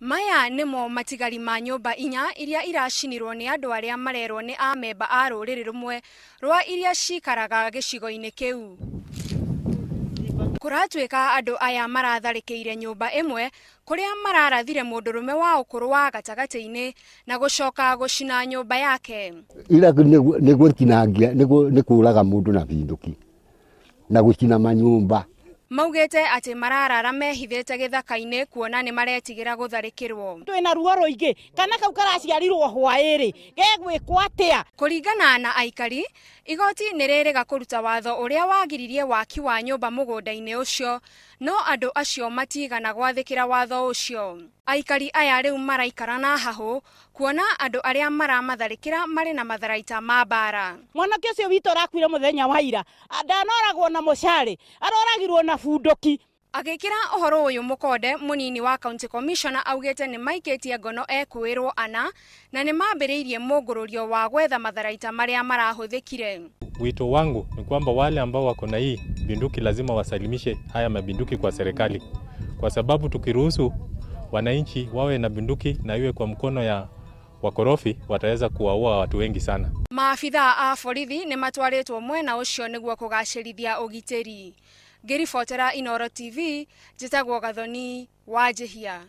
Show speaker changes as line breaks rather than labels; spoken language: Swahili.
Maya nimo matigari ma nyumba inya iria iracinirwo ni andu aria marerwo ni amemba a ruriri rumwe rwa iria cikaraga gicigo-ini kiu. Kuratuika andu aya maratharikire nyumba imwe kuria mararathire mundurume wa ukuru wa gatagati-ini na gucoka gucina nyumba yake.
Ira ni gutinagia ni kuraga mundu na binduki na gucina manyumba.
Maugete ati mararara mehithete githaka-ini kuona ni maretigira gutharikirwo.
Twina ruo ruingi kana kau karaciarirwo hwairi gegwikwo atia.
Kuringana na aikari, igoti ni ririga kuruta watho uria wagiririe waki wa nyumba mugunda-ini ucio, no andu acio matigana gwathikira watho ucio. Aikari aya riu maraikara na hahu kuona andu aria maramatharikira mari na matharaita ma bara.
Mwanake ucio witu arakwire muthenya wa ira, ndanoragwo na mucari, aroragirwo na bunduki.
Agikira uhoro uyu mukonde, munini wa county commissioner augete ni maikitie ngono ekwirwo ana na ni mambiriirie mungururio wa gwetha matharaita maria marahuthikire.
Wito wangu ni kwamba wale ambao wako na hii binduki lazima wasalimishe haya mabinduki kwa serikali, kwa sababu tukiruhusu wananchi wawe na binduki na iwe kwa mkono ya wakorofi, wataweza kuwaua watu wengi sana.
Maafitha a borithi ni matwaritwo mwena ucio niguo kugacirithia ugitiri. Ngiribotera Inooro TV, njitagwo Gathoni Wanjihia.